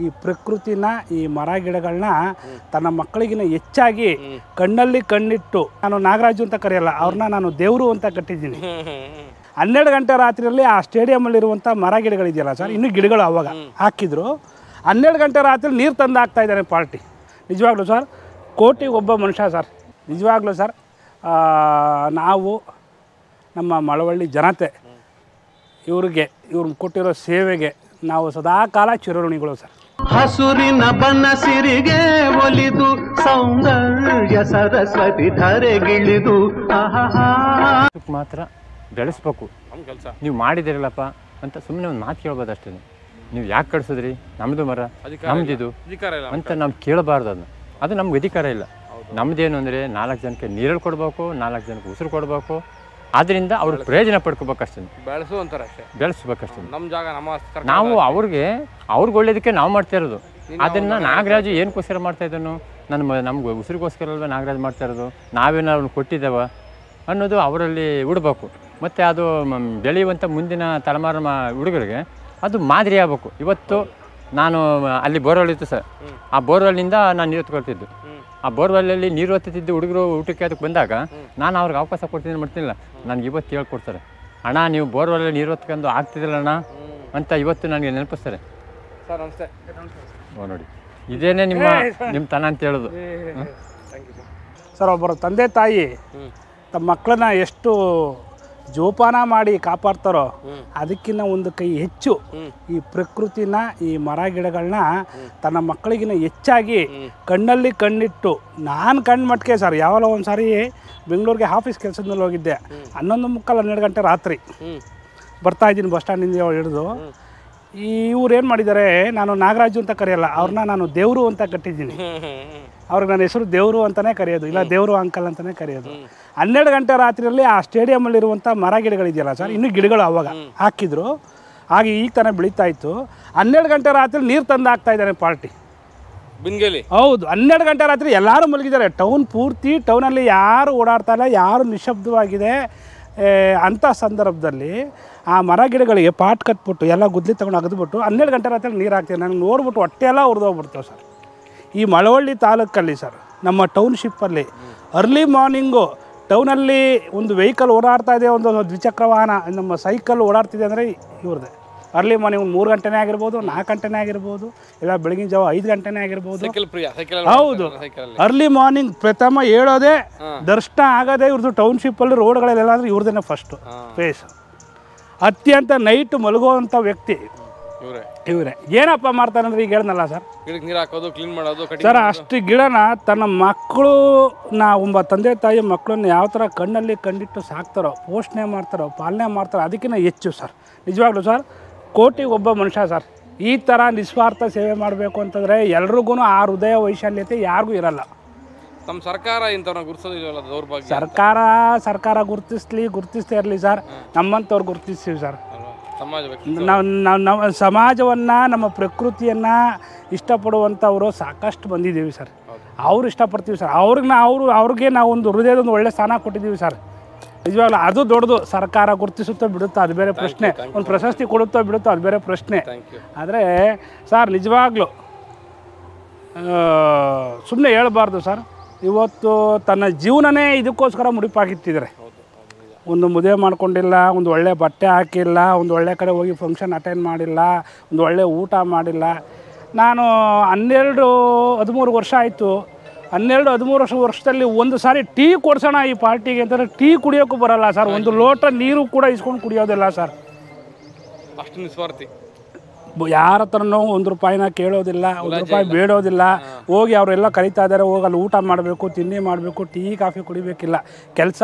ಈ ಪ್ರಕೃತಿನ ಈ ಮರ ಗಿಡಗಳನ್ನ ತನ್ನ ಮಕ್ಕಳಿಗಿನ ಹೆಚ್ಚಾಗಿ ಕಣ್ಣಲ್ಲಿ ಕಣ್ಣಿಟ್ಟು, ನಾನು ನಾಗರಾಜು ಅಂತ ಕರೆಯಲ್ಲ, ಅವ್ರನ್ನ ನಾನು ದೇವರು ಅಂತ ಕಟ್ಟಿದ್ದೀನಿ. 12 ಗಂಟೆ ರಾತ್ರಿಯಲ್ಲಿ ಆ ಸ್ಟೇಡಿಯಮಲ್ಲಿರುವಂಥ ಮರ ಗಿಡಗಳಿದೆಯಲ್ಲ ಸರ್, ಇನ್ನೂ ಗಿಡಗಳು ಅವಾಗ ಹಾಕಿದ್ರು. 12 ಗಂಟೆ ರಾತ್ರಿ ನೀರು ತಂದು ಹಾಕ್ತಾ ಇದ್ದಾರೆ ಪಾರ್ಟಿ. ನಿಜವಾಗ್ಲೂ ಸರ್, ಕೋಟಿಗೆ ಒಬ್ಬ ಮನುಷ್ಯ ಸರ್. ನಿಜವಾಗ್ಲೂ ಸರ್, ನಾವು ನಮ್ಮ ಮಳವಳ್ಳಿ ಜನತೆ ಇವ್ರು ಕೊಟ್ಟಿರೋ ಸೇವೆಗೆ ನಾವು ಸದಾ ಕಾಲ ಚಿರಋಣಿಗಳು ಸರ್. ಹಸುರಿನ ಬನಸಿರಿಗೆ ಒಲಿದು ಸೌಂದರ್ಯ ಸರಸ್ವತಿ ಧರೆಗಿಳಿದು ಮಾತ್ರ ಬೆಳೆಸ್ಬೇಕು. ನೀವು ಮಾಡಿದಿರಲ್ಲಪ್ಪ ಅಂತ ಸುಮ್ಮನೆ ಒಂದು ಮಾತು ಕೇಳ್ಬೋದು ಅಷ್ಟೇ. ನೀವು ಯಾಕೆ ಕಳಿಸಿದ್ರಿ, ನಮ್ಮದು ಮರ ನಮ್ದಿದು ಅಂತ ನಾವು ಕೇಳಬಾರ್ದು. ಅದು ನಮ್ಗೆ ಅಧಿಕಾರ ಇಲ್ಲ. ನಮ್ಮದೇನು ಅಂದರೆ 4 ಜನಕ್ಕೆ ನೀರಲ್ಲಿ ಕೊಡಬೇಕು, 4 ಜನಕ್ಕೆ ಉಸಿರು ಕೊಡಬೇಕು. ಆದ್ದರಿಂದ ಅವ್ರ ಪ್ರಯೋಜನ ಪಡ್ಕೋಬೇಕಷ್ಟೇ, ಬೆಳೆಸ್ಬೇಕಷ್ಟೇ. ನಾವು ಅವ್ರಿಗೆ ಒಳ್ಳೇದಕ್ಕೆ ನಾವು ಮಾಡ್ತಾ ಇರೋದು. ಅದನ್ನು ನಾಗರಾಜು ಏನಕ್ಕೋಸ್ಕರ ಮಾಡ್ತಾ ಇದ್ದನು, ನಮ್ಗೆ ಉಸಿರಿಗೋಸ್ಕರ ಅಲ್ವ ನಾಗರಾಜು ಮಾಡ್ತಾ ಇರೋದು. ನಾವೇನಾದ್ರು ಕೊಟ್ಟಿದ್ದೇವ ಅನ್ನೋದು ಅವರಲ್ಲಿ ಉಡಬೇಕು. ಮತ್ತು ಅದು ಬೆಳೆಯುವಂಥ ಮುಂದಿನ ತಲೆಮಾರು ಹುಡುಗರಿಗೆ ಅದು ಮಾದರಿ ಆಗಬೇಕು. ಇವತ್ತು ನಾನು ಅಲ್ಲಿ ಬೋರ್ವೆಲ್ ಇತ್ತು ಸರ್, ಆ ಬೋರ್ವೆಲ್ನಿಂದ ನಾನು ನೀರು ಎತ್ಕೊಳ್ತಿದ್ದು. ಆ ಬೋರ್ವೆಲ್ಲಲ್ಲಿ ನೀರು ಹೊತ್ತಿದ್ದು ಹುಡುಗರು ಊಟಕ್ಕೆ ಅದಕ್ಕೆ ಬಂದಾಗ ನಾನು ಅವ್ರಿಗೆ ಅವಕಾಶ ಕೊಡ್ತೀನಿ ಮಾಡ್ತಿಲ್ಲ. ನನಗೆ ಇವತ್ತು ಹೇಳ್ಕೊಡ್ತಾರೆ, ಅಣ್ಣ ನೀವು ಬೋರ್ವೆಲ್ಲಲ್ಲಿ ನೀರು ಹೊತ್ಕೊಂಡು ಆಗ್ತಿದ್ದಿಲ್ಲ ಅಣ್ಣ ಅಂತ ಇವತ್ತು ನನಗೆ ನೆನಪಿಸ್ತಾರೆ. ನೋಡಿ, ಇದೇನೇ ನಿಮ್ಮ ತನ ಅಂತ ಹೇಳೋದು ಸರ್. ಒಬ್ಬರು ತಂದೆ ತಾಯಿ ತಮ್ಮ ಮಕ್ಕಳನ್ನ ಎಷ್ಟು ಜೋಪಾನ ಮಾಡಿ ಕಾಪಾಡ್ತಾರೋ ಅದಕ್ಕಿಂತ ಒಂದು ಕೈ ಹೆಚ್ಚು ಈ ಪ್ರಕೃತಿನ ಈ ಮರ ಗಿಡಗಳನ್ನ ತನ್ನ ಮಕ್ಕಳಿಗಿನ ಹೆಚ್ಚಾಗಿ ಕಣ್ಣಲ್ಲಿ ಕಣ್ಣಿಟ್ಟು, ನಾನು ಕಣ್ಣು ಮಟ್ಟಿಗೆ ಸರ್ ಯಾವಲ್ಲ ಒಂದು ಸಾರಿ ಬೆಂಗಳೂರಿಗೆ ಆಫೀಸ್ ಕೆಲಸದ ಮೇಲೆ ಹೋಗಿದ್ದೆ. 11:45 ಗಂಟೆ ರಾತ್ರಿ ಬರ್ತಾಯಿದ್ದೀನಿ ಬಸ್ ಸ್ಟ್ಯಾಂಡಿಂದ ಹಿಡಿದು. ಇವ್ರು ಏನು ಮಾಡಿದ್ದಾರೆ, ನಾನು ನಾಗರಾಜು ಅಂತ ಕರೆಯಲ್ಲ, ಅವ್ರನ್ನ ನಾನು ದೇವರು ಅಂತ ಕಟ್ಟಿದ್ದೀನಿ. ಅವ್ರಿಗೆ ನನ್ನ ಹೆಸರು ದೇವರು ಅಂತಲೇ ಕರೆಯೋದು, ಇಲ್ಲ ದೇವರು ಅಂಕಲ್ ಅಂತಲೇ ಕರೆಯೋದು. 12 ಗಂಟೆ ರಾತ್ರಿಯಲ್ಲಿ ಆ ಸ್ಟೇಡಿಯಮಲ್ಲಿರುವಂಥ ಮರ ಗಿಡಗಳಿದೆಯಲ್ಲ ಸರ್, ಇನ್ನೂ ಗಿಡಗಳು ಅವಾಗ ಹಾಕಿದ್ರು. ಹಾಗೆ ಈಗ ತಾನೇ ಬೆಳೀತಾ ಇತ್ತು. 12 ಗಂಟೆ ರಾತ್ರಿ ನೀರು ತಂದು ಹಾಕ್ತಾ ಇದ್ದಾರೆ ಪಾರ್ಟಿ. ಹೌದು, 12 ಗಂಟೆ ರಾತ್ರಿ ಎಲ್ಲರೂ ಮಲಗಿದ್ದಾರೆ. ಟೌನ್ ಪೂರ್ತಿ, ಟೌನಲ್ಲಿ ಯಾರು ಓಡಾಡ್ತಾ ಇಲ್ಲ, ಯಾರು ನಿಶಬ್ದವಾಗಿದೆ. ಅಂಥ ಸಂದರ್ಭದಲ್ಲಿ ಆ ಮರ ಗಿಡಗಳಿಗೆ ಪಾಟ್ ಕಟ್ಬಿಟ್ಟು ಎಲ್ಲ ಗುದ್ಲಿ ತೊಗೊಂಡು ಅಗದ್ಬಿಟ್ಟು 12 ಗಂಟೆ ರಾತ್ರಿ ನೀರು ಹಾಕ್ತೀವಿ. ನನಗೆ ನೋಡ್ಬಿಟ್ಟು ಹೊಟ್ಟೆ ಎಲ್ಲ ಉರಿದೋಗ್ಬಿಡ್ತೇವೆ ಸರ್. ಈ ಮಳವಳ್ಳಿ ತಾಲೂಕಲ್ಲಿ ಸರ್, ನಮ್ಮ ಟೌನ್ಶಿಪ್ಪಲ್ಲಿ ಅರ್ಲಿ ಮಾರ್ನಿಂಗು ಟೌನಲ್ಲಿ ಒಂದು ವೆಹಿಕಲ್ ಓಡಾಡ್ತಾ ಇದೆ, ಒಂದು ದ್ವಿಚಕ್ರ ವಾಹನ ನಮ್ಮ ಸೈಕಲ್ ಓಡಾಡ್ತಿದೆ ಅಂದರೆ ಇವ್ರದ್ದೆ. ಅರ್ಲಿ ಮಾರ್ನಿಂಗ್ 3 ಗಂಟೆನೇ ಆಗಿರ್ಬೋದು, 4 ಗಂಟೆನೇ ಆಗಿರ್ಬೋದು, ಇಲ್ಲ ಬೆಳಗಿನ ಜಾವ 5 ಗಂಟೆನೇ ಆಗಿರ್ಬೋದು. ಹೌದು, ಅರ್ಲಿ ಮಾರ್ನಿಂಗ್ ಪ್ರಥಮ ಹೇಳೋದೇ ದರ್ಶನ ಆಗೋದೇ ಇವ್ರದ್ದು. ಟೌನ್ಶಿಪ್ಪಲ್ಲಿ ರೋಡ್ಗಳಲ್ಲೆಲ್ಲಾಂದ್ರೆ ಇವ್ರದೇನೆ ಫಸ್ಟು ಫೇಸ್. ಅತ್ಯಂತ ನೈಟ್ ಮಲಗುವಂಥ ವ್ಯಕ್ತಿ ಇವರೇ. ಏನಪ್ಪ ಮಾಡ್ತಾರೆ ಅಂದರೆ ಈಗ ಹೇಳಿದ್ನಲ್ಲ ಸರ್, ನೀರು ಹಾಕೋದು, ಕ್ಲೀನ್ ಮಾಡೋದು ಸರ್. ಅಷ್ಟು ಗಿಡನ ತನ್ನ ಮಕ್ಕಳು, ಒಬ್ಬ ತಂದೆ ತಾಯಿ ಮಕ್ಕಳನ್ನ ಯಾವ ಥರ ಕಣ್ಣಲ್ಲಿ ಕಂಡಿಟ್ಟು ಸಾಕ್ತಾರೋ, ಪೋಷಣೆ ಮಾಡ್ತಾರೋ, ಪಾಲನೆ ಮಾಡ್ತಾರೋ ಅದಕ್ಕಿಂತ ಹೆಚ್ಚು ಸರ್. ನಿಜವಾಗ್ಲೂ ಸರ್, ಕೋಟಿಗೆ ಒಬ್ಬ ಮನುಷ್ಯ ಸರ್. ಈ ಥರ ನಿಸ್ವಾರ್ಥ ಸೇವೆ ಮಾಡಬೇಕು ಅಂತಂದರೆ ಎಲ್ರಿಗೂ ಆ ಹೃದಯ ವೈಶಾಲ್ಯತೆ ಯಾರಿಗೂ ಇರಲ್ಲ. ನಮ್ಮ ಸರ್ಕಾರ ಇಂಥವ್ರನ್ನ ಗುರುತಿಸೋದಿಲ್ಲ, ದೌರ್ಭಾಗ್ಯ. ಸರ್ಕಾರ ಗುರುತಿಸ್ತೇ ಇರಲಿ ಸರ್, ನಮ್ಮಂಥವ್ರು ಗುರುತಿಸ್ತೀವಿ ಸರ್. ನಾವು ಸಮಾಜವನ್ನು, ನಮ್ಮ ಪ್ರಕೃತಿಯನ್ನು ಇಷ್ಟಪಡುವಂಥವರು ಸಾಕಷ್ಟು ಬಂದಿದ್ದೀವಿ ಸರ್. ಅವ್ರು ಇಷ್ಟಪಡ್ತೀವಿ ಸರ್. ಅವ್ರಿಗೆ ನಾವು ಒಂದು ಹೃದಯದೊಂದು ಒಳ್ಳೆ ಸ್ಥಾನ ಕೊಟ್ಟಿದ್ದೀವಿ ಸರ್. ನಿಜವಾಗ್ಲೂ ಅದು ದೊಡ್ಡದು. ಸರ್ಕಾರ ಗುರುತಿಸುತ್ತೋ ಬಿಡುತ್ತೋ ಅದು ಬೇರೆ ಪ್ರಶ್ನೆ, ಒಂದು ಪ್ರಶಸ್ತಿ ಕೊಡುತ್ತೋ ಬಿಡುತ್ತೋ ಅದು ಬೇರೆ ಪ್ರಶ್ನೆ. ಆದರೆ ಸರ್ ನಿಜವಾಗ್ಲೂ ಸುಮ್ಮನೆ ಹೇಳ್ಬಾರ್ದು ಸರ್. ಇವತ್ತು ತನ್ನ ಜೀವನನೇ ಇದಕ್ಕೋಸ್ಕರ ಮುಡಿಪಾಗಿಟ್ಟಿದ್ದಾರೆ. ಒಂದು ಮದುವೆ ಮಾಡ್ಕೊಂಡಿಲ್ಲ, ಒಂದು ಒಳ್ಳೆ ಬಟ್ಟೆ ಹಾಕಿಲ್ಲ, ಒಂದು ಒಳ್ಳೆ ಕಡೆ ಹೋಗಿ ಫಂಕ್ಷನ್ ಅಟೆಂಡ್ ಮಾಡಿಲ್ಲ, ಒಂದು ಒಳ್ಳೆ ಊಟ ಮಾಡಿಲ್ಲ. ನಾನು 12-13 ವರ್ಷ ಆಯಿತು. 12-13 ವರ್ಷದಲ್ಲಿ ಒಂದು ಸಾರಿ ಟೀ ಕೊಡ್ಸೋಣ ಈ ಪಾರ್ಟಿಗೆ ಅಂತಂದರೆ ಟೀ ಕುಡಿಯೋಕ್ಕೂ ಬರಲ್ಲ ಸರ್. ಒಂದು ಲೋಟ ನೀರು ಕೂಡ ಇಸ್ಕೊಂಡು ಕುಡಿಯೋದಿಲ್ಲ ಸರ್. ಅಷ್ಟು ನಿಸ್ವಾರ್ಥಿ. ಯಾರ ಹತ್ರನೂ 1 ರೂಪಾಯಿನ ಕೇಳೋದಿಲ್ಲ, 1 ರೂಪಾಯಿ ಬೇಡೋದಿಲ್ಲ. ಹೋಗಿ ಅವರೆಲ್ಲ ಕರೀತಾ ಇದ್ದಾರೆ, ಹೋಗಿ ಅಲ್ಲಿ ಊಟ ಮಾಡಬೇಕು, ತಿಂಡಿ ಮಾಡಬೇಕು, ಟೀ ಕಾಫಿ ಕುಡಿಬೇಕಿಲ್ಲ. ಕೆಲಸ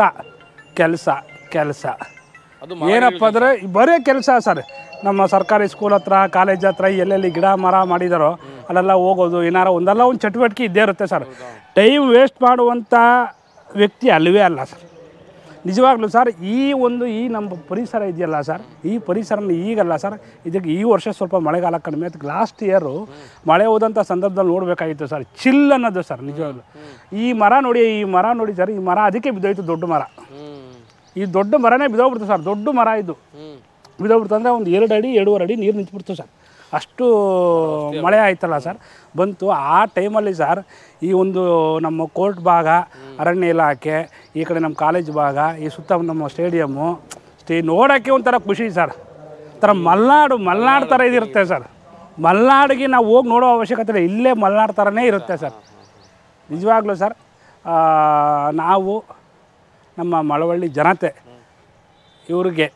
ಏನಪ್ಪ ಅಂದರೆ ಬರೀ ಕೆಲಸ ಸರ್. ನಮ್ಮ ಸರ್ಕಾರಿ ಸ್ಕೂಲ್ ಹತ್ರ, ಕಾಲೇಜ್ ಹತ್ರ ಎಲ್ಲೆಲ್ಲಿ ಗಿಡ ಮರ ಮಾಡಿದಾರೋ ಅಲ್ಲೆಲ್ಲ ಹೋಗೋದು, ಏನಾರು ಒಂದಲ್ಲ ಒಂದು ಚಟುವಟಿಕೆ ಇದ್ದೇ ಇರುತ್ತೆ ಸರ್. ಟೈಮ್ ವೇಸ್ಟ್ ಮಾಡುವಂಥ ವ್ಯಕ್ತಿ ಅಲ್ಲವೇ ಅಲ್ಲ ಸರ್. ನಿಜವಾಗ್ಲೂ ಸರ್, ಈ ನಮ್ಮ ಪರಿಸರ ಇದೆಯಲ್ಲ ಸರ್, ಈ ಪರಿಸರನ ಈಗಲ್ಲ ಸರ್, ಇದಕ್ಕೆ ಈ ವರ್ಷ ಸ್ವಲ್ಪ ಮಳೆಗಾಲ ಕಡಿಮೆ. ಅದಕ್ಕೆ ಲಾಸ್ಟ್ ಇಯರು ಮಳೆ ಹೋದಂಥ ಸಂದರ್ಭದಲ್ಲಿ ನೋಡಬೇಕಾಗಿತ್ತು ಸರ್. ಚಿಲ್ ಅನ್ನೋದು ಸರ್. ನಿಜವಾಗ್ಲೂ ಈ ಮರ ನೋಡಿ ಸರ್, ಈ ಮರ ಅದಕ್ಕೆ ಬಿದ್ದೋಯ್ತು. ದೊಡ್ಡ ಮರ, ಈ ದೊಡ್ಡ ಮರನೇ ಬಿದ್ದೋಗ್ಬಿಡ್ತು ಸರ್. ದೊಡ್ಡ ಮರ ಇದು ಬಿದ್ದೋಗ್ಬಿಡ್ತು ಅಂದರೆ ಒಂದು 2 ಅಡಿ 2.5 ಅಡಿ ನೀರು ನಿಂತ್ಬಿಡ್ತು ಸರ್. ಅಷ್ಟು ಮಳೆ ಆಯ್ತಲ್ಲ ಸರ್ ಬಂತು. ಆ ಟೈಮಲ್ಲಿ ಸರ್ ಈ ಒಂದು ನಮ್ಮ ಕೋರ್ಟ್ ಭಾಗ, ಅರಣ್ಯ ಇಲಾಖೆ, ಈ ಕಡೆ ನಮ್ಮ ಕಾಲೇಜ್ ಭಾಗ, ಈ ಸುತ್ತ ನಮ್ಮ ಸ್ಟೇಡಿಯಮ್ಮು ನೋಡೋಕ್ಕೆ ಒಂಥರ ಖುಷಿ ಸರ್. ಥರ ಮಲೆನಾಡು ಥರ ಇದಿರುತ್ತೆ ಸರ್. ಮಲೆನಾಡಿಗೆ ನಾವು ಹೋಗಿ ನೋಡೋ ಅವಶ್ಯಕತೆ ಇಲ್ಲ, ಇಲ್ಲೇ ಮಲೆನಾಡು ಥರನೇ ಇರುತ್ತೆ ಸರ್. ನಿಜವಾಗ್ಲೂ ಸರ್ ನಾವು ನಮ್ಮ ಮಳವಳ್ಳಿ ಜನತೆ ಇವ್ರಿಗೆ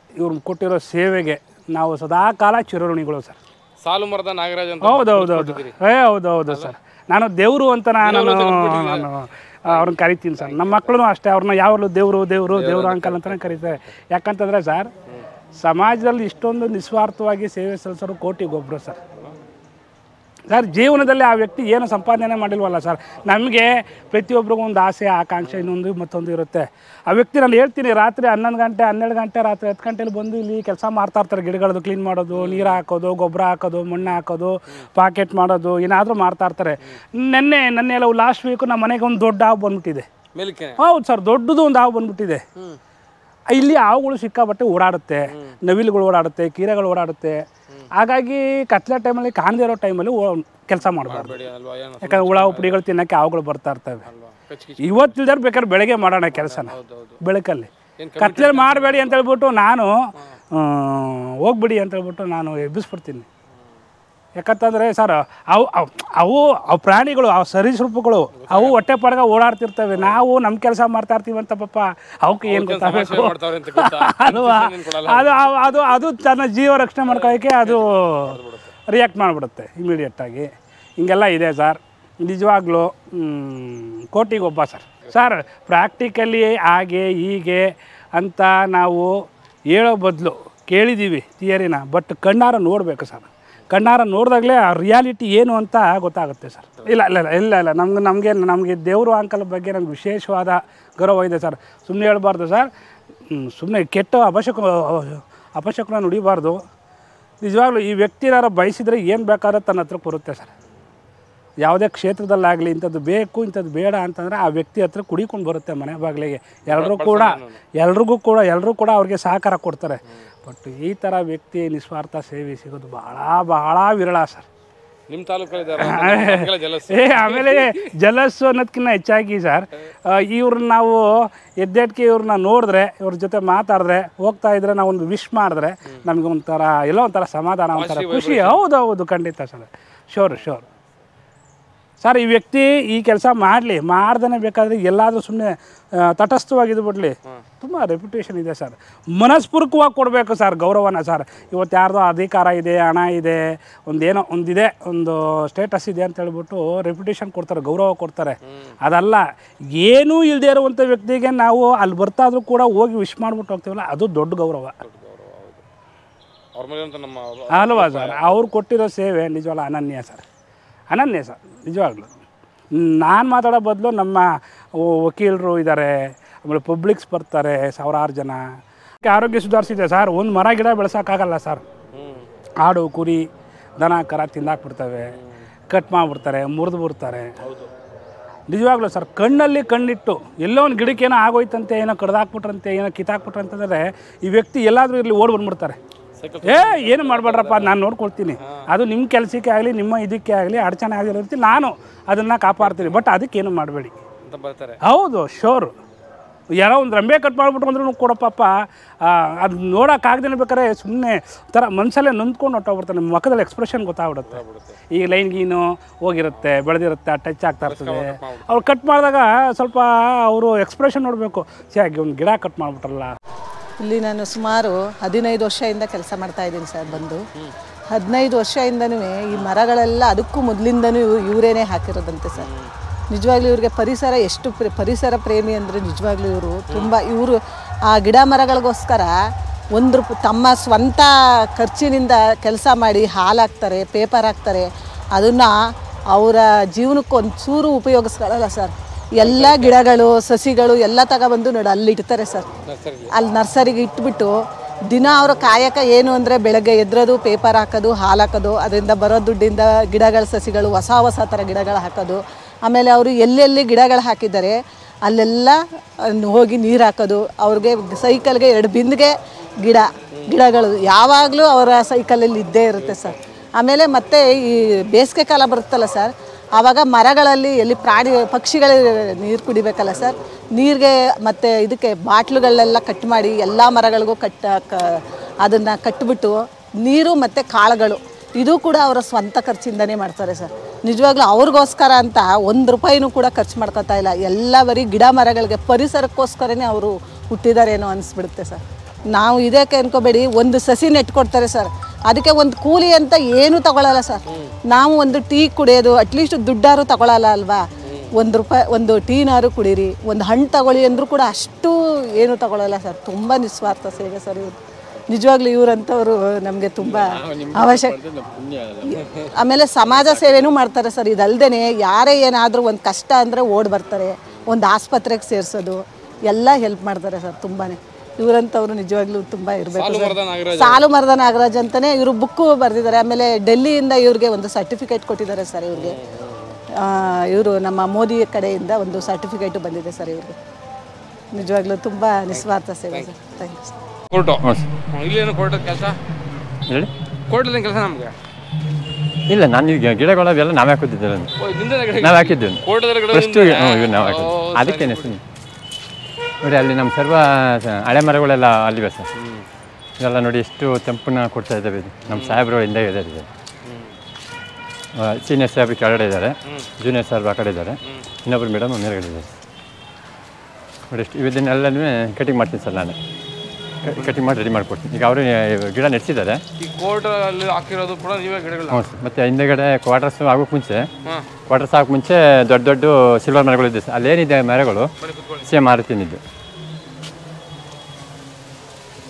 ಕೊಟ್ಟಿರೋ ಸೇವೆಗೆ ನಾವು ಸದಾಕಾಲ ಚಿರಋಣಿಗಳು ಸರ್. ಸಾಲು ಮರದ ನಾಗರಾಜ್ ಅಂತ ಹೌದೌದು ಸರ್. ನಾನು ದೇವರು ಅಂತ ನಾನು ಅವ್ರನ್ನ ಕರಿತೀನಿ ಸರ್. ನಮ್ಮ ಮಕ್ಕಳು ಅಷ್ಟೇ, ಅವ್ರನ್ನ ಯಾವಾಗಲೂ ದೇವರು ಅಂಕಲ್ ಅಂತಲೇ ಕರೀತಾರೆ. ಯಾಕಂತಂದರೆ ಸರ್ ಸಮಾಜದಲ್ಲಿ ಇಷ್ಟೊಂದು ನಿಸ್ವಾರ್ಥವಾಗಿ ಸೇವೆ ಸಲ್ಲಿಸೋರು ಕೋಟಿಗೊಬ್ಬರು ಸರ್. ಜೀವನದಲ್ಲಿ ಆ ವ್ಯಕ್ತಿ ಏನು ಸಂಪಾದನೆ ಮಾಡಿಲ್ವಲ್ಲ ಸರ್. ನಮಗೆ ಪ್ರತಿಯೊಬ್ಬರಿಗೂ ಒಂದು ಆಸೆ, ಆಕಾಂಕ್ಷೆ, ಇನ್ನೊಂದು ಮತ್ತೊಂದು ಇರುತ್ತೆ. ಆ ವ್ಯಕ್ತಿ ನಾನು ಹೇಳ್ತೀನಿ, ರಾತ್ರಿ 11 ಗಂಟೆ 12 ಗಂಟೆ ರಾತ್ರಿ 10 ಗಂಟೆಲಿ ಬಂದು ಇಲ್ಲಿ ಕೆಲಸ ಮಾಡ್ತಾಯಿರ್ತಾರೆ. ಗಿಡಗಳದ್ದು ಕ್ಲೀನ್ ಮಾಡೋದು, ನೀರು ಹಾಕೋದು, ಗೊಬ್ಬರ ಹಾಕೋದು, ಮಣ್ಣು ಹಾಕೋದು, ಪಾಕೆಟ್ ಮಾಡೋದು, ಏನಾದರೂ ಮಾಡ್ತಾಯಿರ್ತಾರೆ. ನೆನ್ನೆ ಲಾಸ್ಟ್ ವೀಕು ನಮ್ಮ ಮನೆಗೆ ಒಂದು ದೊಡ್ಡ ಹಾವು ಬಂದ್ಬಿಟ್ಟಿದೆ. ಹೌದು ಸರ್, ದೊಡ್ಡದು ಒಂದು ಹಾವು ಬಂದ್ಬಿಟ್ಟಿದೆ. ಇಲ್ಲಿ ಹಾವುಗಳು ಸಿಕ್ಕಾಬಟ್ಟೆ ಓಡಾಡುತ್ತೆ, ನವಿಲುಗಳು ಓಡಾಡುತ್ತೆ, ಕೀರೆಗಳು ಓಡಾಡುತ್ತೆ. ಹಾಗಾಗಿ ಕತ್ಲೆ ಟೈಮಲ್ಲಿ ಕಾಣದೇ ಇರೋ ಟೈಮಲ್ಲಿ ಕೆಲಸ ಮಾಡಬಾರ್ದು. ಯಾಕಂದ್ರೆ ಹುಳ ಉಪ್ಪಡಿಗಳು ತಿನ್ನೋಕ್ಕೆ ಹಾವುಗಳು ಬರ್ತಾ ಇರ್ತವೆ. ಇವತ್ತಿಲ್ದಾರ ಬೇಕಾದ್ರೆ ಬೆಳಗ್ಗೆ ಮಾಡೋಣ ಕೆಲಸನ, ಬೆಳಕಲ್ಲಿ ಕತ್ಲೆ ಮಾಡಬೇಡಿ ಅಂತ ಹೇಳ್ಬಿಟ್ಟು ನಾನು ಹೋಗ್ಬಿಡಿ ಅಂತ ಹೇಳ್ಬಿಟ್ಟು ನಾನು ಎಬ್ಬಿಸ್ಬಿಡ್ತೀನಿ. ಯಾಕಂತಂದರೆ ಸರ್ ಅವು ಪ್ರಾಣಿಗಳು, ಸರೀಸೃಪಗಳು ಅವು ಹೊಟ್ಟೆ ಪಡಗ ಓಡಾಡ್ತಿರ್ತವೆ. ನಾವು ನಮ್ಮ ಕೆಲಸ ಮಾಡ್ತಾ ಇರ್ತೀವಿ ಅಂತ ಪಾಪ ಅವಕ್ಕೆ ಏನು ಗೊತ್ತಾಗಬೇಕು ಅಲ್ವಾ? ಅದು ತನ್ನ ಜೀವ ರಕ್ಷಣೆ ಮಾಡ್ಕೊಳ್ಳೋಕ್ಕೆ ಅದು ರಿಯಾಕ್ಟ್ ಮಾಡಿಬಿಡುತ್ತೆ ಇಮಿಡಿಯೇಟಾಗಿ. ಹಿಂಗೆಲ್ಲ ಇದೆ ಸರ್. ನಿಜವಾಗ್ಲೂ ಕೋಟಿಗೊಬ್ಬ ಸರ್. ಪ್ರಾಕ್ಟಿಕಲಿ ಹಾಗೆ ಹೀಗೆ ಅಂತ ನಾವು ಹೇಳೋ ಬದಲು ಕೇಳಿದ್ದೀವಿ ಥಿಯರಿನ, ಬಟ್ ಕಣ್ಣಾರ ನೋಡಬೇಕು ಸರ್. ಕಣ್ಣಾರ ನೋಡಿದಾಗಲೇ ಆ ರಿಯಾಲಿಟಿ ಏನು ಅಂತ ಗೊತ್ತಾಗುತ್ತೆ ಸರ್. ಇಲ್ಲ ನಮಗೆ ದೇವರು ಅಂಕಲ್ ಬಗ್ಗೆ ನಮ್ಗೆ ವಿಶೇಷವಾದ ಗೌರವ ಇದೆ ಸರ್. ಸುಮ್ಮನೆ ಹೇಳ್ಬಾರ್ದು ಸರ್, ಸುಮ್ಮನೆ ಕೆಟ್ಟ ಅಪಶಕನ ನುಡಿಬಾರ್ದು. ನಿಜವಾಗ್ಲೂ ಈ ವ್ಯಕ್ತಿನಾರ ಬಯಸಿದರೆ ಏನು ಬೇಕಾದ್ರೆ ತನ್ನ ಹತ್ರಕ್ಕೆ ಬರುತ್ತೆ ಸರ್. ಯಾವುದೇ ಕ್ಷೇತ್ರದಲ್ಲಾಗಲಿ ಇಂಥದ್ದು ಬೇಕು ಇಂಥದ್ದು ಬೇಡ ಅಂತಂದರೆ ಆ ವ್ಯಕ್ತಿ ಹತ್ರ ಕುಡಿಕೊಂಡು ಬರುತ್ತೆ ಮನೆ ಬಾಗಿಲಿಗೆ. ಎಲ್ರಿಗೂ ಕೂಡ ಅವ್ರಿಗೆ ಸಹಕಾರ ಕೊಡ್ತಾರೆ. ಬಟ್ ಈ ಥರ ವ್ಯಕ್ತಿ ನಿಸ್ವಾರ್ಥ ಸೇವೆ ಸಿಗೋದು ಬಹಳ ವಿರಳ ಸರ್. ನಿಮ್ಮ ತಾಲೂಕಲ್ಲಿ ಆಮೇಲೆ ಜಲಸ್ಸು ಅನ್ನೋದಕ್ಕಿಂತ ಹೆಚ್ಚಾಗಿ ಸರ್, ಇವ್ರನ್ನ ನಾವು ಎದ್ದೇಟ್ಗೆ ಇವ್ರನ್ನ ನೋಡಿದ್ರೆ, ಇವ್ರ ಜೊತೆ ಮಾತಾಡಿದ್ರೆ, ಹೋಗ್ತಾ ಇದ್ರೆ, ನಾವೊಂದು ವಿಶ್ ಮಾಡಿದ್ರೆ ನಮಗೆ ಒಂಥರ ಎಲ್ಲೋ ಒಂಥರ ಸಮಾಧಾನ, ಒಂಥರ ಖುಷಿ. ಹೌದು ಖಂಡಿತ ಸರ್. Sure sir. ಈ ವ್ಯಕ್ತಿ ಈ ಕೆಲಸ ಮಾಡ್ದೇ ಬೇಕಾದರೆ ಎಲ್ಲಾದರೂ ಸುಮ್ಮನೆ ತಟಸ್ಥವಾಗಿದ್ದು ಬಿಡಲಿ, ತುಂಬ ರೆಪ್ಯುಟೇಷನ್ ಇದೆ ಸರ್. ಮನಸ್ಪೂರ್ವಕವಾಗಿ ಕೊಡಬೇಕು ಸರ್ ಗೌರವನ ಸರ್. ಇವತ್ತು ಯಾರ್ದೋ ಅಧಿಕಾರ ಇದೆ, ಹಣ ಇದೆ, ಒಂದು ಸ್ಟೇಟಸ್ ಇದೆ ಅಂತ ಹೇಳ್ಬಿಟ್ಟು ರೆಪ್ಯುಟೇಷನ್ ಕೊಡ್ತಾರೆ, ಗೌರವ ಕೊಡ್ತಾರೆ. ಅದಲ್ಲ, ಏನೂ ಇಲ್ಲದೆ ಇರುವಂಥ ವ್ಯಕ್ತಿಗೆ ನಾವು ಅಲ್ಲಿ ಬರ್ತಾದರೂ ಕೂಡ ಹೋಗಿ ವಿಶ್ ಮಾಡಿಬಿಟ್ಟು ಹೋಗ್ತೀವಲ್ಲ, ಅದು ದೊಡ್ಡ ಗೌರವ ಅಲ್ವಾ ಸರ್. ಅವ್ರು ಕೊಟ್ಟಿರೋ ಸೇವೆ ನಿಜವಲ್ಲ ಅನನ್ಯ ಸರ್. ನಿಜವಾಗ್ಲೂ ನಾನು ಮಾತಾಡೋ ಬದಲು ನಮ್ಮ ವಕೀಲರು ಇದ್ದಾರೆ, ಆಮೇಲೆ ಪಬ್ಲಿಕ್ಸ್ ಬರ್ತಾರೆ ಸಾವಿರಾರು ಜನ. ಆರೋಗ್ಯ ಸುಧಾರಿಸಿದೆ ಸರ್. ಒಂದು ಮರ ಗಿಡ ಬೆಳೆಸೋಕ್ಕಾಗಲ್ಲ ಸರ್. ಆಡು ಕುರಿ ದನ ಕರ ತಿಂದಾಕ್ಬಿಡ್ತವೆ, ಕಟ್ ಮಾಡಿಬಿಡ್ತಾರೆ, ಮುರಿದು ಬಿಡ್ತಾರೆ. ನಿಜವಾಗ್ಲೂ ಸರ್, ಕಣ್ಣಲ್ಲಿ ಕಣ್ಣಿಟ್ಟು ಎಲ್ಲೋ ಒಂದು ಗಿಡಕ್ಕೆ ಏನೋ ಆಗೋಯ್ತಂತೆ, ಏನೋ ಕಡ್ದಾಕ್ಬಿಟ್ರಂತೆ, ಏನೋ ಕಿತ್ತಾಕ್ಬಿಟ್ರಂತಂದರೆ ಈ ವ್ಯಕ್ತಿ ಎಲ್ಲಾದರೂ ಇರಲಿ ಓಡಿ ಬಂದ್ಬಿಡ್ತಾರೆ. ಏನು ಮಾಡಬೇಡ್ರಪ್ಪ, ನಾನು ನೋಡ್ಕೊಳ್ತೀನಿ, ಅದು ನಿಮ್ಮ ಕೆಲಸಕ್ಕೆ ಆಗಲಿ ನಿಮ್ಮ ಇದಕ್ಕೆ ಆಗಲಿ ಅಡಚಣೆ ಆಗಿರೋ ರೀತಿ ನಾನು ಅದನ್ನು ಕಾಪಾಡ್ತೀನಿ, ಬಟ್ ಅದಕ್ಕೇನು ಮಾಡಬೇಡಿ. ಹೌದು ಶೋರು. ಯಾರೋ ಒಂದು ರಂಬೆ ಕಟ್ ಮಾಡಿಬಿಟ್ಟು ಅಂದ್ರೂ ಕೊಡಪ್ಪ, ಅದು ನೋಡೋಕ್ಕಾಗ್ದೇ ಬೇಕಾದ್ರೆ ಸುಮ್ಮನೆ ಥರ ಮನಸ್ಸಲ್ಲೇ ನೊಂದ್ಕೊಂಡು ಹೊಟ್ಟೋಗ್ಬಿಡ್ತಾರೆ. ನಿಮ್ಮ ಮುಖದಲ್ಲಿ ಎಕ್ಸ್ಪ್ರೆಷನ್ ಗೊತ್ತಾಗ್ಬಿಡುತ್ತೆ. ಈ ಲೈನ್ ಗೀನು ಹೋಗಿರುತ್ತೆ, ಬೆಳೆದಿರುತ್ತೆ, ಟಚ್ ಆಗ್ತಾ ಇರ್ತದೆ. ಅವ್ರು ಕಟ್ ಮಾಡಿದಾಗ ಸ್ವಲ್ಪ ಅವರು ಎಕ್ಸ್ಪ್ರೆಷನ್ ನೋಡಬೇಕು. ಹಾಗೆ ಒಂದು ಗಿಡ ಕಟ್ ಮಾಡಿಬಿಟ್ರಲ್ಲ. ಇಲ್ಲಿ ನಾನು ಸುಮಾರು 15 ವರ್ಷದಿಂದ ಕೆಲಸ ಮಾಡ್ತಾಯಿದ್ದೀನಿ ಸರ್. ಬಂದು 15 ವರ್ಷದಿಂದನೂ ಈ ಮರಗಳೆಲ್ಲ ಅದಕ್ಕೂ ಮೊದಲಿಂದನೂ ಇವರೇನೇ ಹಾಕಿರೋದಂತೆ ಸರ್. ನಿಜವಾಗ್ಲೂ ಇವ್ರಿಗೆ ಪರಿಸರ ಎಷ್ಟು ಪರಿಸರ ಪ್ರೇಮಿ ಅಂದರೆ ನಿಜವಾಗ್ಲೂ ಇವರು ಆ ಗಿಡ ಮರಗಳಿಗೋಸ್ಕರ ತಮ್ಮ ಸ್ವಂತ ಖರ್ಚಿನಿಂದ ಕೆಲಸ ಮಾಡಿ ಹಾಲು ಹಾಕ್ತಾರೆ, ಪೇಪರ್ ಹಾಕ್ತಾರೆ. ಅದನ್ನು ಅವರ ಜೀವನಕ್ಕೆ ಒಂದು ಚೂರು ಉಪಯೋಗಿಸ್ಕೊಳ್ಳಲ್ಲ ಸರ್. ಎಲ್ಲ ಗಿಡಗಳು ಸಸಿಗಳು ಎಲ್ಲ ತಗೊಬಂದು ನೋಡಿ ಅಲ್ಲಿ ಇಡ್ತಾರೆ ಸರ್. ಅಲ್ಲಿ ನರ್ಸರಿಗೆ ಇಟ್ಬಿಟ್ಟು ದಿನ ಅವರ ಕಾಯಕ ಏನು ಅಂದರೆ ಬೆಳಗ್ಗೆ ಎದ್ರೋದು, ಪೇಪರ್ ಹಾಕೋದು, ಹಾಲು ಹಾಕೋದು, ಅದರಿಂದ ಬರೋ ದುಡ್ಡಿಂದ ಗಿಡಗಳ ಸಸಿಗಳು ಹೊಸ ಥರ ಗಿಡಗಳು ಹಾಕೋದು. ಆಮೇಲೆ ಅವರು ಎಲ್ಲೆಲ್ಲಿ ಗಿಡಗಳು ಹಾಕಿದ್ದಾರೆ ಅಲ್ಲೆಲ್ಲ ಹೋಗಿ ನೀರು ಹಾಕೋದು. ಅವ್ರಿಗೆ ಸೈಕಲ್ಗೆ 2 ಬಿಂದಿಗೆ ಗಿಡಗಳು ಯಾವಾಗಲೂ ಅವರ ಸೈಕಲಲ್ಲಿ ಇದ್ದೇ ಇರುತ್ತೆ ಸರ್. ಆಮೇಲೆ ಮತ್ತೆ ಈ ಬೇಸಿಗೆ ಕಾಲ ಬರುತ್ತಲ್ಲ ಸರ್, ಆವಾಗ ಮರಗಳಲ್ಲಿ ಎಲ್ಲಿ ಪಕ್ಷಿಗಳು ನೀರು ಕುಡಿಬೇಕಲ್ಲ ಸರ್, ನೀರಿಗೆ ಮತ್ತು ಇದಕ್ಕೆ ಬಾಟ್ಲುಗಳನ್ನೆಲ್ಲ ಕಟ್ ಮಾಡಿ ಎಲ್ಲ ಮರಗಳಿಗೂ ಅದನ್ನು ಕಟ್ಟಿಬಿಟ್ಟು ನೀರು ಮತ್ತು ಕಾಳುಗಳು ಇದು ಕೂಡ ಅವರ ಸ್ವಂತ ಖರ್ಚಿಂದನೇ ಮಾಡ್ತಾರೆ ಸರ್. ನಿಜವಾಗ್ಲೂ ಅವ್ರಿಗೋಸ್ಕರ ಅಂತ ₹1 ಕೂಡ ಖರ್ಚು ಮಾಡ್ಕೊತಾ ಇಲ್ಲ. ಎಲ್ಲ ಬರೀ ಗಿಡ ಮರಗಳಿಗೆ ಪರಿಸರಕ್ಕೋಸ್ಕರನೇ ಅವರು ಹುಟ್ಟಿದಾರೇನೋ ಅನಿಸ್ಬಿಡುತ್ತೆ ಸರ್. ನಾವು ಇದಕ್ಕೆ ಅನ್ಕೋಬೇಡಿ, ಒಂದು ಸಸಿ ನೆಟ್ಕೊಡ್ತಾರೆ ಸರ್, ಅದಕ್ಕೆ ಒಂದು ಕೂಲಿ ಅಂತ ಏನೂ ತಗೊಳ್ಳಲ್ಲ ಸರ್. ನಾವು ಒಂದು ಟೀ ಕುಡಿಯೋದು ಅಟ್ಲೀಸ್ಟ್ ದುಡ್ಡಾರು ತಗೊಳ್ಳಲ್ಲ ಅಲ್ವಾ, ₹1 ಒಂದು ಟೀನಾರು ಕುಡೀರಿ, ಒಂದು ಹಣ್ಣು ತಗೊಳ್ಳಿ ಅಂದರೂ ಕೂಡ ಅಷ್ಟು ಏನೂ ತಗೊಳ್ಳಲ್ಲ ಸರ್. ತುಂಬ ನಿಸ್ವಾರ್ಥ ಸೇವೆ ಸರ್ ಇವರು. ನಿಜವಾಗ್ಲೂ ಇವರಂಥವರು ನಮಗೆ ತುಂಬ ಅವಶ್ಯಕ. ಆಮೇಲೆ ಸಮಾಜ ಸೇವೆನೂ ಮಾಡ್ತಾರೆ ಸರ್. ಇದಲ್ದೇ ಯಾರೇ ಏನಾದರೂ ಒಂದು ಕಷ್ಟ ಅಂದರೆ ಓಡಿ ಬರ್ತಾರೆ, ಒಂದು ಆಸ್ಪತ್ರೆಗೆ ಸೇರಿಸೋದು ಎಲ್ಲ ಹೆಲ್ಪ್ ಮಾಡ್ತಾರೆ ಸರ್. ತುಂಬಾ ಇವರಂಥವ್ರು ನಿಜವಾಗ್ಲೂ ತುಂಬ ಇರಬೇಕು. ಸಾಲು ಮರದ ನಾಗರಾಜ್ ಅಂತಲೇ ಇವರು ಬುಕ್ಕು ಬರೆದಿದ್ದಾರೆ. ಆಮೇಲೆ ಡೆಲ್ಲಿಯಿಂದ ಇವ್ರಿಗೆ ಒಂದು ಸರ್ಟಿಫಿಕೇಟ್ ಕೊಟ್ಟಿದ್ದಾರೆ ಸರ್. ಇವರು ನಮ್ಮ ಮೋದಿ ಕಡೆಯಿಂದ ಒಂದು ಸರ್ಟಿಫಿಕೇಟು ಬಂದಿದೆ ಸರ್ ಇವ್ರಿಗೆ. ನಿಜವಾಗ್ಲೂ ತುಂಬ ನಿಸ್ವಾರ್ಥ ಸೇವೆ sir. Thank you sir. Court ಇಲ್ಲೇನು ಕೋರ್ಟ್ ಕೆಲಸ ಹೇಳಿ, ಕೋರ್ಟಲ್ಲಿ ಕೆಲಸ ನಮಗೆ ಇಲ್ಲ. ನಾನು ಈಗ ಗಿಡಗಳೆಲ್ಲ ನಾವೇ ಹಾಕುತ್ತಿದ್ದೇವೆ, ನಾವು ಹಾಕಿದ್ದೇವೆ ಫಸ್ಟು ನಾವು ಹಾಕಿದ್ವಿ. ಅದಕ್ಕೇನೆ ಸುಮ್ಮನೆ ನೋಡಿ, ಅಲ್ಲಿ ನಮ್ಮ ಸರ್ವ ಹಳೆ ಮರಗಳೆಲ್ಲ ಅಲ್ಲಿವೆ ಸರ್. ಇದೆಲ್ಲ ನೋಡಿ ಎಷ್ಟು ತಂಪನ್ನ ಕೊಡ್ತಾ ಇದ್ದಾವೆ. ಇದು ನಮ್ಮ ಸಾಹೇಬರು ಹಿಂದೆ ಇದ್ದಾರೆ. ಸೀನಿಯರ್ ಸಾಹೇಬ್ರು ಕೆಳಗಡೆ ಇದ್ದಾರೆ, ಜೂನಿಯರ್ ಸಾಹೇಬ್ರು ಆ ಕಡೆ ಇದ್ದಾರೆ, ಇನ್ನೊಬ್ಬರು ಮೇಡಮ್ ಮೇಲ್ಗಡೆ ಇದ್ದಾರೆ ನೋಡಿ. ಎಷ್ಟು ಇದನ್ನೆಲ್ಲನೂ ಕಟಿಂಗ್ ಮಾಡ್ತೀನಿ ಸರ್. ನಾನು ಕಟಿಂಗ್ ಮಾಡಿ ರೆಡಿ ಮಾಡಿಕೊಡ್ತೀನಿ. ಈಗ ಅವರು ಗಿಡ ನೆಡ್ಸಿದ್ದಾರೆ. ಈ ಕೋರ್ಟಲ್ಲಿ ಹಾಕಿರೋದು ಕೂಡ ನೀವೇ ಗಿಡಗಳು? ಹ್ಞೂ ಸರ್. ಮತ್ತು ಹಿಂದೆಗಡೆ ಕ್ವಾರ್ಟರ್ಸ್ ಆಗೋಕ್ಕೆ ಮುಂಚೆ ದೊಡ್ಡ ದೊಡ್ಡ ಸಿಲ್ವರ್ ಮರಗಳು ಇದೆ ಸರ್. ಅಲ್ಲೇನಿದೆ ಮರಗಳು ಸೇಮ್ ಮಾರುತ್ತೀನಿದ್ದು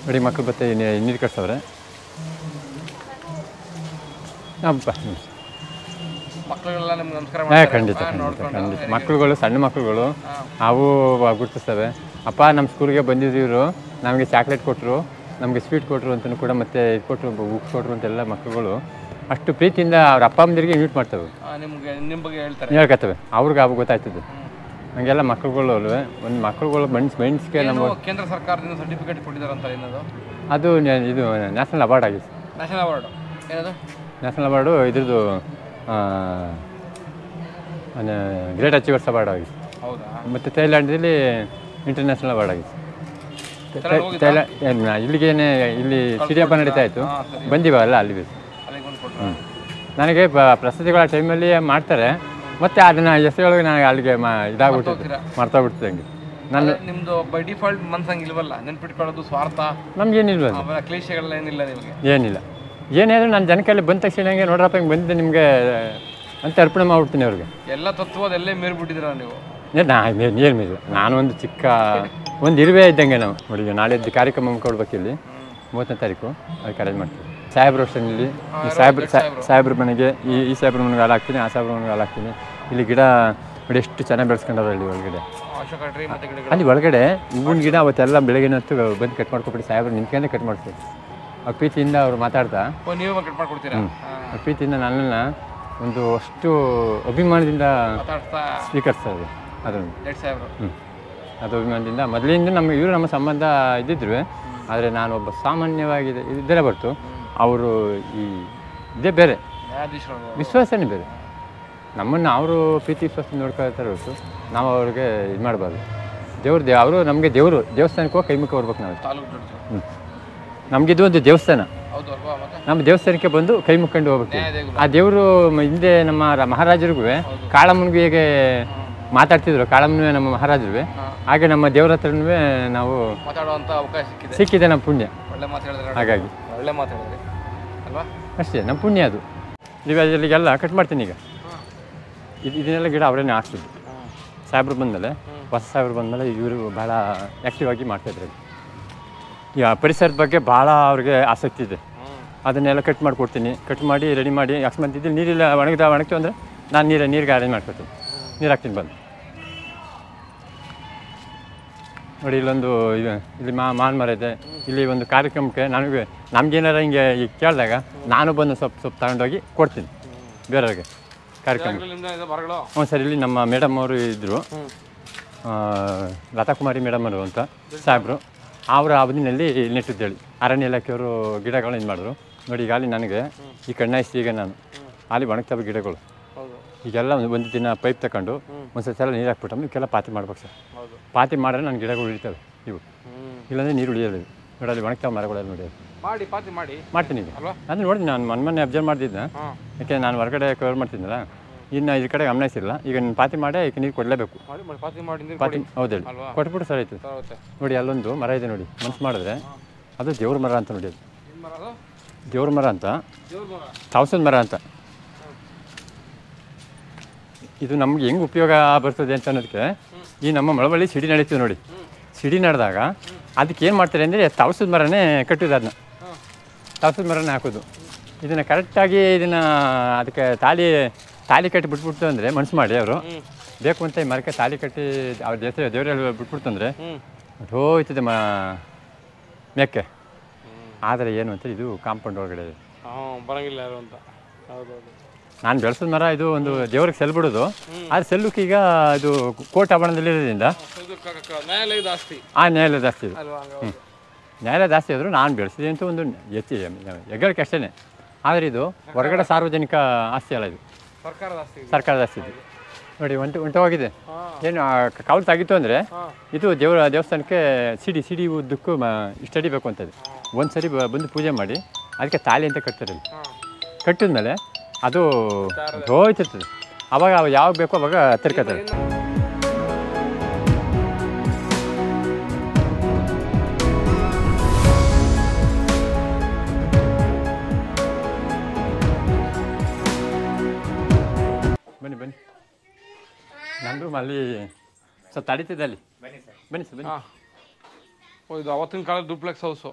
ನೋಡಿ. ಮಕ್ಕಳು ಬತ್ತೆ ನೀರು ಕಟ್ಸವ್ರೆ. ಖಂಡಿತ ಮಕ್ಕಳುಗಳು, ಸಣ್ಣ ಮಕ್ಕಳುಗಳು ಅವು ಗುರುತಿಸ್ತವೆ. ಅಪ್ಪ ನಮ್ಮ ಸ್ಕೂಲ್ಗೆ ಬಂದಿದ್ರು ಇವರು, ನಮಗೆ ಚಾಕ್ಲೇಟ್ ಕೊಟ್ಟರು, ನಮಗೆ ಸ್ವೀಟ್ ಕೊಟ್ಟರು ಅಂತಲೂ ಕೂಡ, ಮತ್ತು ಇದು ಕೊಟ್ಟರು, ಬುಕ್ಸ್ ಕೊಟ್ಟರು ಅಂತೆಲ್ಲ ಮಕ್ಕಳುಗಳು ಅಷ್ಟು ಪ್ರೀತಿಯಿಂದ ಅವ್ರ ಅಪ್ಪ ಅಮ್ಮಂದಿರಿಗೆ ಇನ್ವೈಟ್ ಮಾಡ್ತವೆ, ಹೇಳ್ಕೊತವೆ. ಅವ್ರಿಗೆ ಅವು ಗೊತ್ತಾಯ್ತದೆ. ಹಂಗೆಲ್ಲ ಮಕ್ಕಳುಗಳು ಅಲ್ವೇ. ಒಂದು ಮಕ್ಕಳುಗಳು ಮೆಣಸಿಗೆ ನಮ್ಮ ಕೇಂದ್ರ ಸರ್ಕಾರದಿಂದ ಸರ್ಟಿಫಿಕೇಟ್ ಕೊಟ್ಟಿದ್ದಾರಂತ ಏನದು? ಅದು ಇದು ನ್ಯಾಷನಲ್ ಅವಾರ್ಡ್ ಆಗಿದೆ. ನ್ಯಾಷನಲ್ ಅವಾರ್ಡು ಏನದು? ನ್ಯಾಷನಲ್ ಅವಾರ್ಡು ಇದ್ರದ್ದು ಗ್ರೇಟ್ ಅಚೀವರ್ಸ್ ಅವಾರ್ಡ್ ಆಗಿದೆ. ಹೌದಾ? ಮತ್ತು ಥೈಲ್ಯಾಂಡಲ್ಲಿ ಇಂಟರ್ನ್ಯಾಷನಲ್ ಅವಾರ್ಡ್ ಆಗಿದೆ. ಇಲ್ಲಿಗೇನೆ ಇಲ್ಲಿ ಸಿರಿಯಪ್ಪ ನಡೀತಾ ಇತ್ತು, ಬಂದಿವಲ್ಲ ಅಲ್ಲಿ. ನನಗೆ ಪ್ರಸ್ತುತಿಗಳ ಟೈಮಲ್ಲಿ ಮಾಡ್ತಾರೆ, ಮತ್ತು ಅದನ್ನು ಹೆಸರುಗಳಿಗೆ ನನಗೆ ಅಲ್ಲಿಗೆ ಇದಾಗ್ಬಿಟ್ಟಿದೆ, ಮರ್ತೋಗ್ಬಿಡ್ತದೆ. ಹಂಗೆ ನಾನು ನಿಮ್ಮದು ಬೈ ಡಿಫಾಲ್ಟ್ ಮನ್ಸಂಗಿಲ್ವಲ್ಲ, ನೆನ್ಪಿಟ್ಕೊಳ್ಳೋದು ಸ್ವಾರ್ಥ ನಮ್ಗೇನಿಲ್ವ, ಕ್ಲೇಶಗಳೆಲ್ಲ ಏನಿಲ್ಲ ನಿಮಗೆ? ಏನಿಲ್ಲ. ಏನಾದರೂ ನನ್ನ ಜನಕ್ಕೆಲ್ಲ ಬಂದ ತಕ್ಷಣ ಹಂಗೆ ನೋಡ್ರಪ್ಪ ಹಿಂಗೆ ಬಂದಿದ್ದೆ ನಿಮಗೆ ಅಂತ ಅರ್ಪಣೆ ಮಾಡ್ಬಿಡ್ತೀನಿ ಅವ್ರಿಗೆ. ಎಲ್ಲ ತತ್ವದೆಲ್ಲೇ ಮೇರ್ಬಿಟ್ಟಿದ್ದೀರ ನೀವು? ನೀರು ಮೀರು. ನಾನು ಒಂದು ಚಿಕ್ಕ ಒಂದು ಇರುವೆ ಇದ್ದಂಗೆ. ನಾವು ನೋಡಿ, ನಾಳೆದ್ದು ಕಾರ್ಯಕ್ರಮ ಕೊಡ್ಬೇಕು ಇಲ್ಲಿ 30ನೇ ತಾರೀಕು, ಅದಕ್ಕೆ ಅರೇಂಜ್ ಮಾಡ್ತೀವಿ. ಸಾಹೇಬ್ರ ವರ್ಷದಲ್ಲಿ ಸಾಹೇಬ್ರ ಮನೆಗೆ ಈ ಸಾಹೇಬ್ರ ಮನೆಗೆ ಹಾಲು ಹಾಕ್ತೀನಿ, ಆ ಸಾಹೇಬ್ರ ಮನೆಗೆ ಹಾಲು ಹಾಕ್ತೀನಿ. ಇಲ್ಲಿ ಗಿಡ ನೋಡಿ ಎಷ್ಟು ಚೆನ್ನಾಗಿ ಬೆಳೆಸ್ಕೊಂಡವ್ರು ಅಲ್ಲಿ ಒಳಗಡೆ. ಅಲ್ಲಿ ಒಳಗಡೆ ಹೂವಿನ ಗಿಡ ಅವತ್ತೆಲ್ಲ ಬೆಳಗ್ಗೆ ಹೊತ್ತು ಬಂದು ಕಟ್ ಮಾಡ್ಕೊಬಿಟ್ಟು ಸಾಹೇಬ್ರು ನಿಂತ್ಕೊಂಡೆ ಕಟ್ ಮಾಡ್ತೀವಿ. ಅವ್ರ ಪ್ರೀತಿಯಿಂದ ಅವ್ರು ಮಾತಾಡ್ತಾ ಪ್ರೀತಿಯಿಂದ ನನ್ನನ್ನು ಒಂದು ಅಷ್ಟು ಅಭಿಮಾನದಿಂದ ಸ್ವೀಕರಿಸ್ತಾರೆ ಅದನ್ನು. ಅದು ಅಭಿಮಾನದಿಂದ ಮೊದಲಿಂದ ಇವರು ನಮ್ಮ ಸಂಬಂಧ ಇದ್ದಿದ್ರು. ಆದರೆ ನಾನು ಒಬ್ಬ ಸಾಮಾನ್ಯವಾಗಿದೆ ಇದ್ದರೆ ಹೊರತು ಅವರು ಇದೇ ಬೇರೆ, ವಿಶ್ವಾಸನೇ ಬೇರೆ. ನಮ್ಮನ್ನು ಅವರು ಪ್ರೀತಿ ವಿಶ್ವಾಸ ನೋಡ್ಕೊಳ್ತಾರೆ ಹೊರತು ನಾವು ಅವ್ರಿಗೆ ಇದು ಮಾಡಬಾರ್ದು. ಅವರು ನಮಗೆ ದೇವಸ್ಥಾನಕ್ಕೆ ಹೋಗಿ ಕೈ ಮುಖ ಬರ್ಬೇಕು ನಾವು. ನಮಗಿದು ಒಂದು ದೇವಸ್ಥಾನ, ನಮ್ಮ ದೇವಸ್ಥಾನಕ್ಕೆ ಬಂದು ಕೈ ಮುಕ್ಕೊಂಡು ಹೋಗ್ಬೇಕು. ಆ ದೇವರು ಹಿಂದೆ ನಮ್ಮ ಮಹಾರಾಜರಿಗೂ ಕಾಳಮ್ಮನಿಗೂ ಹೇಗೆ ಮಾತಾಡ್ತಿದ್ರು, ಕಾಳಮ್ಮನೂ ನಮ್ಮ ಮಹಾರಾಜರು, ಹಾಗೆ ನಮ್ಮ ದೇವರ ಹತ್ರನೂ ನಾವು ಸಿಕ್ಕಿದೆ ನಮ್ಮ ಪುಣ್ಯ. ಹಾಗಾಗಿ ಒಳ್ಳೆ ಮಾತಾಡಿದ್ರಿ ಅಲ್ವಾ? ಅಷ್ಟೇ ನಮ್ಮ ಪುಣ್ಯ ಅದು. ನೀವು ಅಲ್ಲಿಗೆಲ್ಲ ಕಟ್ ಮಾಡ್ತೀನಿ. ಈಗ ಇದನ್ನೆಲ್ಲ ಗಿಡ ಅವರೇನೆ ಹಾಕ್ತಿದ್ರು. ಸಾಹೇಬ್ರು ಬಂದಮೇಲೆ, ಹೊಸ ಸಾಹೇಬ್ರು ಬಂದಮೇಲೆ ಇವರು ಭಾಳ ಆ್ಯಕ್ಟಿವ್ ಆಗಿ ಮಾಡ್ತಾಯಿದ್ರು. ಈಗ ಪರಿಸರದ ಬಗ್ಗೆ ಭಾಳ ಅವ್ರಿಗೆ ಆಸಕ್ತಿ ಇದೆ. ಅದನ್ನೆಲ್ಲ ಕಟ್ ಮಾಡಿಕೊಡ್ತೀನಿ. ಕಟ್ ಮಾಡಿ ರೆಡಿ ಮಾಡಿ ಅಕಸ್ಮಾತ್ ಇದ್ದಲ್ಲಿ ನೀರಿಲ್ಲ ಒಣಗ್ತೀವಿ ಅಂದರೆ ನಾನು ನೀರಿಗೆ ಅರೇಂಜ್ ಮಾಡ್ಕೊತೀನಿ, ನೀರು ಹಾಕ್ತೀನಿ ಬಂದು. ನೋಡಿ ಇಲ್ಲೊಂದು ಇಲ್ಲಿ ಮಾನ್ ಮರ ಇದೆ. ಇಲ್ಲಿ ಒಂದು ಕಾರ್ಯಕ್ರಮಕ್ಕೆ ನಮಗೇನಾರ ಹಿಂಗೆ ಈಗ ಕೇಳಿದಾಗ ನಾನು ಬಂದು ಸ್ವಲ್ಪ ತಗೊಂಡೋಗಿ ಕೊಡ್ತೀನಿ ಬೇರೆಯವ್ರಿಗೆ ಕಾರ್ಯಕ್ರಮ. ಹ್ಞೂ ಸರ್. ಇಲ್ಲಿ ನಮ್ಮ ಮೇಡಮ್ ಅವರು ಇದ್ದರು, ಲತಾ ಕುಮಾರಿ ಮೇಡಮ್ ಅವರು ಅಂತ ಸಾಹೇಬರು. ಅವರ ಅವಧಿನಲ್ಲಿ ನೆಟ್ಟಿದ್ದೇಳಿ ಅರಣ್ಯ ಇಲಾಖೆಯವರು ಗಿಡಗಳನ್ನ ಇದು ಮಾಡಿದ್ರು. ನೋಡಿ ಈಗ ಅಲ್ಲಿ ನನಗೆ ಈ ಕಣ್ಣಾಯಿಸಿ ಈಗ ನಾನು ಅಲ್ಲಿ ಒಣಗ್ತವೆ ಗಿಡಗಳು ಈಗೆಲ್ಲ ಒಂದು ದಿನ ಪೈಪ್ ತಗೊಂಡು ಒಂದ್ಸತಿ ಎಲ್ಲ ನೀರು ಹಾಕ್ಬಿಟ್ಟು ಇವಕ್ಕೆಲ್ಲ ಪಾತಿ ಮಾಡ್ಬೇಕು ಸರ್. ಪಾತಿ ಮಾಡಿದ್ರೆ ನನ್ನ ಗಿಡಗಳು ಉಳಿತವೆ ಇವು, ಇಲ್ಲಾಂದರೆ ನೀರು ಉಳಿಯೋದು. ನೋಡಿ ಅಲ್ಲಿ ಒಣಗ್ತಾವೆ ಮರಗಳೆಲ್ಲ ನೋಡಿ ಮಾಡಿ ಪಾತಿ ಮಾಡ್ತೀನಿ ಈಗ. ಅದು ನೋಡಿ ನಾನು ಮೊನ್ನೆ ಅಬ್ಸರ್ವ್ ಮಾಡ್ತಿದ್ದೆ, ಯಾಕೆ ನಾನು ಹೊರಗಡೆ ಕವರ್ ಮಾಡ್ತಿದ್ದಲ್ಲ, ಇನ್ನು ಈ ಕಡೆ ಗಮನಿಸಿಲ್ಲ. ಈಗ ನಾನು ಪಾತಿ ಮಾಡಿ ಈಗ ನೀರು ಕೊಡಲೇಬೇಕು. ಪಾತಿ ಹೌದು ಹೇಳಿ ಕೊಟ್ಬಿಟ್ಟು ಸರ್ ಆಯ್ತು. ನೋಡಿ ಅಲ್ಲೊಂದು ಮರ ಇದೆ ನೋಡಿ, ಮನ್ಸು ಮಾಡಿದ್ರೆ ಅದು ದೇವ್ರ ಮರ ಅಂತ ನೋಡಿ. ಅದು ದೇವ್ರ ಮರ ಅಂತ, ತಾವಸದ ಮರ ಅಂತ. ಇದು ನಮ್ಗೆ ಹೆಂಗೆ ಉಪಯೋಗ ಬರ್ತದೆ ಅಂತ ಅನ್ನೋದಕ್ಕೆ ಈ ನಮ್ಮ ಮಳವಳ್ಳಿ ಸಿಡಿ ನಡೀತೀವಿ ನೋಡಿ. ಸಿಡಿ ನಡೆದಾಗ ಅದಕ್ಕೆ ಏನು ಮಾಡ್ತಾರೆ ಅಂದರೆ ತಾವಸದ ಮರನೇ ಕಟ್ಟೋದು, ಅದನ್ನ ತಾವಸದ ಮರನೇ ಹಾಕೋದು. ಇದನ್ನು ಕರೆಕ್ಟಾಗಿ ಇದನ್ನು ಅದಕ್ಕೆ ತಾಲಿ ಕಟ್ಟಿ ಬಿಟ್ಬಿಡ್ತು ಅಂದರೆ ಮನ್ಸು ಮಾಡಿ ಅವರು ಬೇಕು ಅಂತ ಈ ಮರಕ್ಕೆ ತಾಲಿ ಕಟ್ಟಿ ಅವ್ರ ದೇವರಲ್ಲಿ ಬಿಟ್ಬಿಡ್ತು ಅಂದರೆ ಹೋಯ್ತದೆ ಮೇಕ್ಕೆ. ಆದರೆ ಏನು ಅಂತ ಇದು ಕಾಂಪೌಂಡ್ ಒಳಗಡೆ ಬರಂಗಿಲ್ಲ ಯಾರು ಅಂತ. ನಾನು ಬೆಳೆಸಿದ ಮರ ಇದು ಒಂದು ದೇವ್ರಿಗೆ ಸೆಲ್ ಬಿಡೋದು. ಆದರೆ ಸೆಲ್ಲಕ್ಕೆ ಈಗ ಇದು ಕೋರ್ಟ್ ಆವರಣದಲ್ಲಿರೋದ್ರಿಂದ ನ್ಯಾಯಾಲಯ ಜಾಸ್ತಿ ಇದು. ನ್ಯಾಯಾಲಯ ಜಾಸ್ತಿ ಆದರೂ ನಾನು ಬೆಳೆಸಿದೆ ಅಂತ ಒಂದು ಹೆಗ್ಗಳಿಕೆ ಅಷ್ಟೇ. ಆದರೆ ಇದು ಹೊರಗಡೆ ಸಾರ್ವಜನಿಕ ಆಸ್ತಿ ಅಲ್ಲ, ಇದು ಸರ್ಕಾರದ ಆಸ್ತಿ ಇದು. ನೋಡಿ ಹೊಂಟೋಗಿದೆ. ಏನು ಕೌಲು ತಾಗಿತ್ತು ಅಂದರೆ ಇದು ದೇವಸ್ಥಾನಕ್ಕೆ ಸಿಡಿ ಉದ್ದಕ್ಕೂ ಇಷ್ಟಡಿ ಬೇಕು ಅಂತದೆ. ಒಂದು ಸರಿ ಬಂದು ಪೂಜೆ ಮಾಡಿ ಅದಕ್ಕೆ ತಾಲಿ ಅಂತ ಕಟ್ತಾರೆ. ಕಟ್ಟಿದ್ಮೇಲೆ ಅದು ಹೋಯ್ತಿರ್ತದೆ. ಅವಾಗ ಯಾವಾಗ ಬೇಕೋ ಅವಾಗ ತಿರ್ಕೋತಾರೆ. ಬನ್ನಿ ನನ್ನ ರೂಮ್ ಅಲ್ಲಿ ಸ್ವಲ್ಪ ತಡೀತಿದೆ, ಅಲ್ಲಿ ಬನ್ನಿ ಸರ್ ಬನ್ನಿ. ಇದು ಅವತ್ತಿನ ಕಾಲದ ಡೂಪ್ಲೆಕ್ಸ್ ಹೌಸು.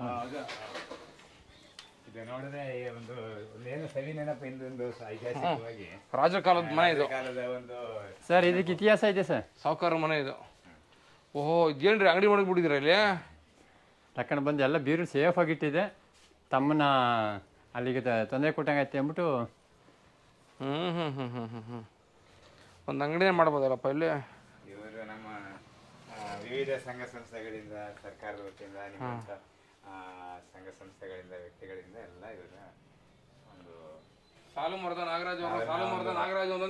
ಇದು ನೋಡಿದ್ರೆ ಒಂದು ಏನು ಸವಿ ನೆನಪು ಐತಿಹಾಸಿಕವಾಗಿ ರಾಜ ಕಾಲದ ಮನೆ ಇದು ಸರ್. ಇದಕ್ಕೆ ಇತಿಹಾಸ ಇದೆ ಸರ್. ಸಾವುಕಾರ ಮನೆ ಇದು. ಓಹೋ ಇದೇನ್ರಿ ಅಂಗಡಿ ಮಾಡಕ್ಬಿಟ್ಟಿದ್ದೀರಾ ಇಲ್ಲಿ? ತಕೊಂಡು ಬಂದು ಎಲ್ಲ ಬೀರು ಸೇಫ್ ಆಗಿಟ್ಟಿದೆ. ತಮ್ಮನ್ನ ಅಲ್ಲಿಗೆ ತೊಂದರೆ ಕೊಟ್ಟಂಗೈತೆ ಅಂದ್ಬಿಟ್ಟು ಒಂದು ಅಂಗಡಿನೇ ಮಾಡ್ಬೋದಲ್ಲಪ್ಪ ಇಲ್ಲಿ. ಇವರು ನಮ್ಮ ವಿವಿಧ ಸಂಘ ಸಂಸ್ಥೆಗಳಿಂದ, ಸರ್ಕಾರದ ವತಿಯಿಂದ, ನಿಮ್ಮಂಥ ಸಂಘ ಸಂಸ್ಥೆಗಳಿಂದ, ವ್ಯಕ್ತಿಗಳಿಂದ ಎಲ್ಲ ಇವರ ಒಂದು ಸಾಲು ಮರದ ನಾಗರಾಜ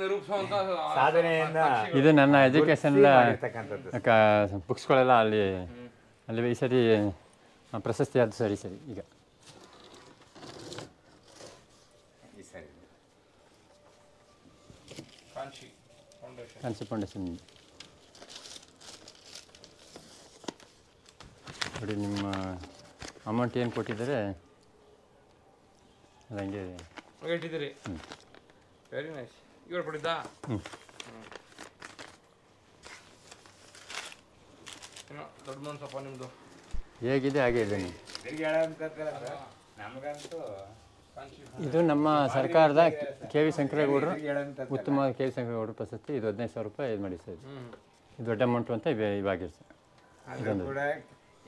ನಿರೂಪಿಸುವಂತ ಸಾಧನೆಯಿಂದ ಇದು ನನ್ನ ಎಜುಕೇಶನ್ ಬುಕ್ಸ್ಗಳೆಲ್ಲ ಅಲ್ಲಿ ಈ ಸರಿ ಪ್ರಶಸ್ತಿ ಆದ ಸರಿ ಈಗ ಕಾಂಚಿ ಫೌಂಡೇಶನ್. ನೋಡಿ ನಿಮ್ಮ ಅಮೌಂಟ್ ಏನು ಕೊಟ್ಟಿದ್ದಾರೆ ಅದು ಹಂಗೆ ಇಟ್ಟಿದ್ದೀರಿ. Very nice. ಇವರು ಕೊಟ್ಟಿದ್ದಾ? ದೊಡ್ಡ ಮನ್ಸಪ್ಪ ನಿಮ್ಮದು. ಹೇಗಿದೆ ಹಾಗೆ ಇದೆ. ನಮಗಂತೂ ಇದು ನಮ್ಮ ಸರ್ಕಾರದ ಕೆ ವಿ ಶಂಕರೇಗೌಡರು ಉತ್ತಮ ಕೆ ವಿ ಶಂಕರೇಗೌಡರು ಪ್ರಶಸ್ತಿ. ಇದು 15,000 ರೂಪಾಯಿ ಇದು ಮಾಡಿ ಸರ್. ಇದು ದೊಡ್ಡ ಅಮೌಂಟು ಅಂತ ಇವಾಗಿದೆ ಸರ್. ಇದೊಂದು ಕೂಡ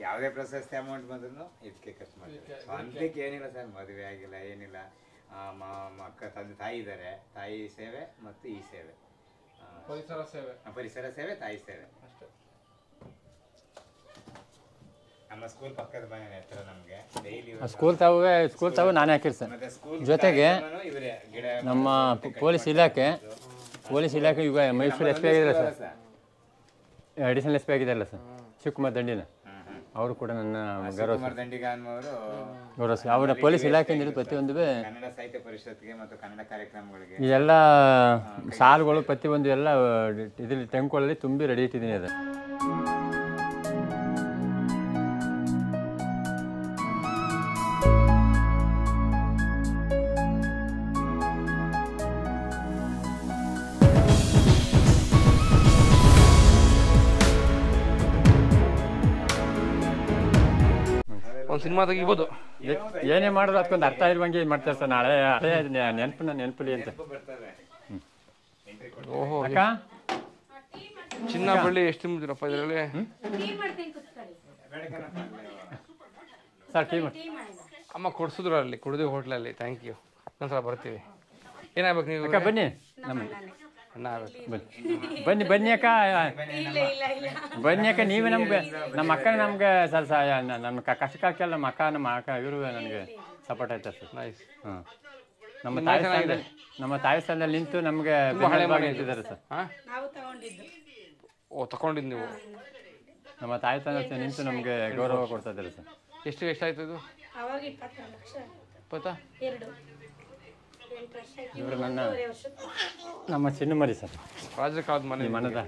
ಯಾವುದೇ ಪ್ರಶಸ್ತಿ ಅಮೌಂಟ್ ಬಂದ್ರೂ ಇದಕ್ಕೆ ಖರ್ಚು ಮಾಡ್ತೀವಿ. ಸ್ವಂತಕ್ಕೆ ಏನಿಲ್ಲ ಸರ್, ಮದುವೆ ಆಗಿಲ್ಲ ಏನಿಲ್ಲ. ತಂದೆ ತಾಯಿ ಇದ್ದಾರೆ, ತಾಯಿ ಸೇವೆ ಮತ್ತು ಈ ಸೇವೆ, ಪರಿಸರ ಸೇವೆ, ತಾಯಿ ಸೇವೆ ಅಷ್ಟೇ. ನಮ್ಮ ಸ್ಕೂಲ್ ಪಕ್ಕದ ಮನೆ ಹತ್ರ ನಮಗೆ ಡೈಲಿ ಸ್ಕೂಲ್ ತಾವು ನಾನೇ ಹಾಕಿರಿ ಸರ್. ಜೊತೆಗೆ ನಮ್ಮ ಪೊಲೀಸ್ ಇಲಾಖೆ ಈಗ ಮೈಸೂರು ಎಸ್ ಪಿ ಆಗಿದ್ದಾರೆ ಸರ್, ಅಡಿಷನಲ್ ಎಸ್ ಪಿ ಆಗಿದ್ದಾರಲ್ಲ ಸರ್, ಶಿವಕುಮಾರ್ ದಂಡಿನ ಅವರು ಕೂಡ ನನ್ನ ಗೌರವ ಅವರ ಪೊಲೀಸ್ ಇಲಾಖೆಯಿಂದ ಪ್ರತಿಯೊಂದು ಕನ್ನಡ ಸಾಹಿತ್ಯ ಪರಿಷತ್ಗೆ ಮತ್ತು ಕನ್ನಡ ಕಾರ್ಯಕ್ರಮಗಳಿಗೆ ಇದೆಲ್ಲ ಸಾಲುಗಳು ಪ್ರತಿಯೊಂದು ಎಲ್ಲ ಇದರಲ್ಲಿ ಟೆಂಕೊಳ್ಳಲ್ಲಿ ತುಂಬಿ ರೆಡಿ ಇಟ್ಟಿದ್ದೀನಿ. ಅದು ಒಂದು ಸಿನಿಮಾ ತೆಗಿಬೋದು. ಏನೇ ಮಾಡೋದು ಅದಕ್ಕೊಂದು ಅರ್ಥ ಇರುವಂಗೆ ಇದು ಮಾಡ್ತಾರೆ ಸರ್. ನಾಳೆ ಹಳೆ ನೆನಪಲ್ಲಿ ಅಂತ. ಓಹೋ ಅಕ್ಕ, ಚಿನ್ನ ಬಳ್ಳಿ ಎಷ್ಟು ತುಂಬಿದ್ದೀರಪ್ಪ ಇದರಲ್ಲಿ? ಸರ್ ಟೀ ಅಮ್ಮ ಕೊಡ್ಸಿದ್ರು ಅಲ್ಲಿ ಕುಡಿದು ಹೋಟ್ಲಲ್ಲಿ. Thank you. ಒಂದ್ಸಲ ಬರ್ತೀವಿ. ಏನಾಗ್ಬೇಕು ನೀವು? ಅಕ್ಕ ಬನ್ನಿ, ನಮ್ಮ ಅಣ್ಣ ಆಗ್ಬೇಕು. ಬನ್ನಿ ಅಕ್ಕ, ಬನ್ನಿ ಅಕ್ಕ. ನೀವೇ ನಮ್ಮ ಅಕ್ಕ ನಮ್ಗೆ ಸ್ವಲ್ಪ ನಮ್ಮ ಕಷ್ಟ ಕಾಲಕ್ಕೆಲ್ಲ ನಮ್ಮ ಅಕ್ಕ ಇವರು ನನಗೆ ಸಪೋರ್ಟ್ ಆಯ್ತಾರೆ ಸರ್. ನೈಸ್. ಹಾಂ ನಮ್ಮ ತಾಯಿ ಸ್ಥಾನದಲ್ಲಿ ನಿಂತು ನಮಗೆ ನಿಂತಿದ್ದಾರೆ ಸರ್. ಹಾಂ ಓ ತಗೊಂಡಿದ್ದು ನೀವು. ನಮ್ಮ ತಾಯಿ ಸ್ಥಾನದಲ್ಲಿ ನಿಂತು ನಮಗೆ ಗೌರವ ಕೊಡ್ತಾ ಇದ್ದಾರೆ ಸರ್. ಎಷ್ಟಾಯ್ತು ಇದು? 20? ಇವರು ನಮ್ಮ ಚಿನ್ನು ಮರಿ ಸರ್. ರಾಜರ ಕಾಲದ ಮನೆ ಮನದ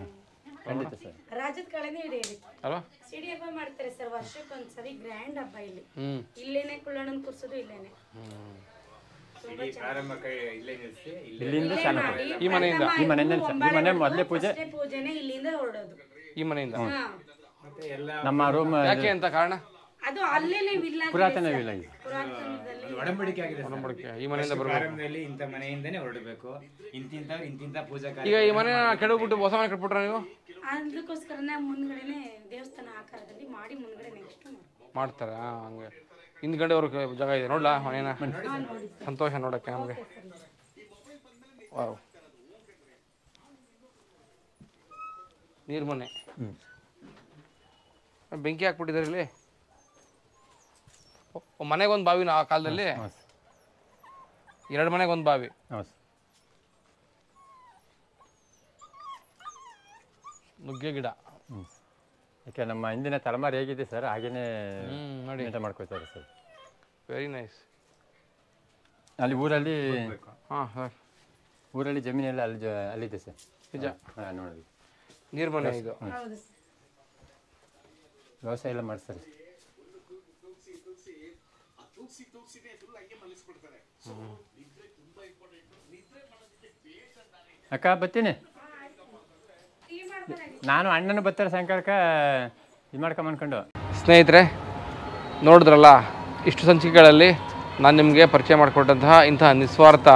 ಖಂಡಿತ ಸರ್. ರಾಜದ ಕಾಲನೇ ಇದೆ ಅಲ್ವಾ? ಸಿಡಿ ಹಬ್ಬ ಮಾಡ್ತಾರೆ ಸರ್, ವರ್ಷಕ್ಕೊಂದ್ಸರಿ ಗ್ರ್ಯಾಂಡ್ ಹಬ್ಬ ಇಲ್ಲಿ. ಇಲ್ಲೇನೆ ಕುಳ್ಳಣ್ಣನ ಕೂರ್ಸೋದು ಇಲ್ಲೇನೆ. ಇಲ್ಲಿಂದ ಈ ಮನೆಯಿಂದ ಈ ಮನೆ ಮೊದಲೇ ಪೂಜೆನೆ ಇಲ್ಲಿಂದ ಹೊರಡೋದು. ಈ ಮನೆಯಿಂದ ನಮ್ಮ ರೂಮ್ ಯಾಕೆ ಅಂತ ಕಾರಣ? ಅದು ಅಲ್ಲೇನೆ ವಿಲ್ಲಾ, ಪುರಾತನ ವಿಲ್ಲ. ಒಡಂಬಡಿಕೆ ಆಗಿದೆ. ಈ ಮನೆಯಿಂದ ಬರಬೇಕು. ಇಂಥ ಮನೆಯಿಂದನೇ ಹೊರಡಬೇಕು. ಇಂತಿಂತ ಪೂಜಾ ಈಗ ಈ ಮನೆ ಕೆಡಬಿಟ್ಟು ಹೊಸ ಮನೆ ಕಟ್ಬಿಟ್ರ ನೀವು? ಅದಕ್ಕೋಸ್ಕರನೇ ಮುಂದ್ಗಡೆನೆ ದೇವಸ್ಥಾನ ಆಕಾರದಲ್ಲಿ ಮಾಡಿ ಮುಂದ್ಗಡೆ ನೆಕ್ಸ್ಟ್ ಮಾಡ್ತಾರೆ. ಹಂಗೆ ಹಿಂದ್ಗಡೆ ಅವ್ರ ಜಾಗ ಇದೆ ನೋಡ್ಲಾ ಮನೇನ? ಸಂತೋಷ ನೋಡಕ್ಕೆ ನಮಗೆ. ವಾವ್, ನೀರು ಮನೆ. ಬೆಂಕಿ ಹಾಕ್ಬಿಟ್ಟಿದ್ದಾರೆ ಇಲ್ಲಿ. ಮನೆಗೊಂದು ಬಾವಿನ ಆ ಕಾಲದಲ್ಲಿ? 2 ಮನೆಗೊಂದು ಬಾವಿ. ನುಗ್ಗೆ ಗಿಡ. ಯಾಕೆ ನಮ್ಮ ಹಿಂದಿನ ತಲೆಮಾರು ಹೇಗಿದೆ ಸರ್ ಹಾಗೇನೆ ನೋಡಿ ಮಾಡ್ಕೊಳ್ತಾರೆ ಸರ್. Very nice. ಅಲ್ಲಿ ಊರಲ್ಲಿ ಊರಲ್ಲಿ ಜಮೀನೆಲ್ಲ ಅಲ್ಲಿದೆ ಸರ್. ನಿಜ. ನೋಡಿ ನೀರು ಮನೆ ಇದು. ವ್ಯವಸಾಯ ಎಲ್ಲ ಮಾಡ್ತಾರೆ. ಅಕ್ಕ ಬರ್ತೀನಿ. ನಾನು ಅಣ್ಣನ ಬರ್ತಾರೆ ಸಾಯಂಕಾಲಕ್ಕೆ ಇದು ಮಾಡ್ಕೊಂಬಂದ್ಕೊಂಡು. ಸ್ನೇಹಿತರೆ ನೋಡಿದ್ರಲ್ಲ, ಇಷ್ಟು ಸಂಚಿಕೆಗಳಲ್ಲಿ ನಾನು ನಿಮಗೆ ಪರಿಚಯ ಮಾಡಿಕೊಟ್ಟಂತಹ ಇಂತಹ ನಿಸ್ವಾರ್ಥ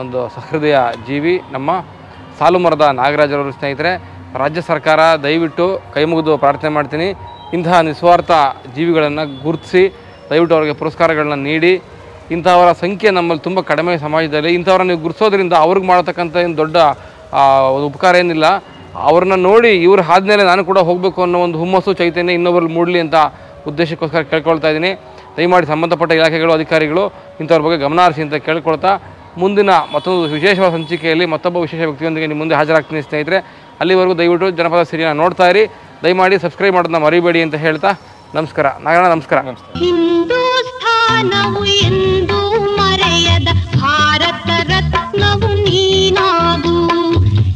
ಒಂದು ಸಹೃದಯ ಜೀವಿ ನಮ್ಮ ಸಾಲುಮರದ ನಾಗರಾಜರವರು. ಸ್ನೇಹಿತರೆ, ರಾಜ್ಯ ಸರ್ಕಾರ ದಯವಿಟ್ಟು ಕೈ ಮುಗಿದು ಪ್ರಾರ್ಥನೆ ಮಾಡ್ತೀನಿ, ಇಂತಹ ನಿಸ್ವಾರ್ಥ ಜೀವಿಗಳನ್ನು ಗುರುತಿಸಿ ದಯವಿಟ್ಟು ಅವರಿಗೆ ಪುರಸ್ಕಾರಗಳನ್ನ ನೀಡಿ. ಇಂಥವರ ಸಂಖ್ಯೆ ನಮ್ಮಲ್ಲಿ ತುಂಬ ಕಡಿಮೆ ಸಮಾಜದಲ್ಲಿ. ಇಂಥವ್ರನ್ನ ನೀವು ಗುರುತಿಸೋದ್ರಿಂದ ಅವ್ರಿಗೆ ಮಾಡತಕ್ಕಂಥ ಏನು ದೊಡ್ಡ ಒಂದು ಉಪಕಾರ ಏನಿಲ್ಲ. ಅವ್ರನ್ನ ನೋಡಿ ಇವ್ರ ಆದಮೇಲೆ ನಾನು ಕೂಡ ಹೋಗಬೇಕು ಅನ್ನೋ ಒಂದು ಹುಮ್ಮಸ್ಸು ಚೈತನ್ಯ ಇನ್ನೊಬ್ಬರಲ್ಲಿ ಮೂಡಲಿ ಅಂತ ಉದ್ದೇಶಕ್ಕೋಸ್ಕರ ಕೇಳ್ಕೊಳ್ತಾ ಇದ್ದೀನಿ. ದಯಮಾಡಿ ಸಂಬಂಧಪಟ್ಟ ಇಲಾಖೆಗಳು ಅಧಿಕಾರಿಗಳು ಇಂಥವ್ರ ಬಗ್ಗೆ ಗಮನ ಹರಿಸಿ ಅಂತ ಕೇಳ್ಕೊಳ್ತಾ, ಮುಂದಿನ ಮತ್ತೊಂದು ವಿಶೇಷವಾದ ಸಂಚಿಕೆಯಲ್ಲಿ ಮತ್ತೊಬ್ಬ ವಿಶೇಷ ವ್ಯಕ್ತಿಯೊಂದಿಗೆ ನಿಮ್ಮ ಮುಂದೆ ಹಾಜರಾಗ್ತೀನಿ ಸ್ನೇಹಿತರೆ. ಅಲ್ಲಿವರೆಗೂ ದಯವಿಟ್ಟು ಜನಪದ ಸಿರಿಯನ್ನು ನೋಡ್ತಾ ಇರಿ. ದಯಮಾಡಿ ಸಬ್ಸ್ಕ್ರೈಬ್ ಮಾಡೋದನ್ನ ಮರಿಬೇಡಿ ಅಂತ ಹೇಳ್ತಾ ನಮಸ್ಕಾರ. ನಾಗಣ್ಣ ನಮಸ್ಕಾರ.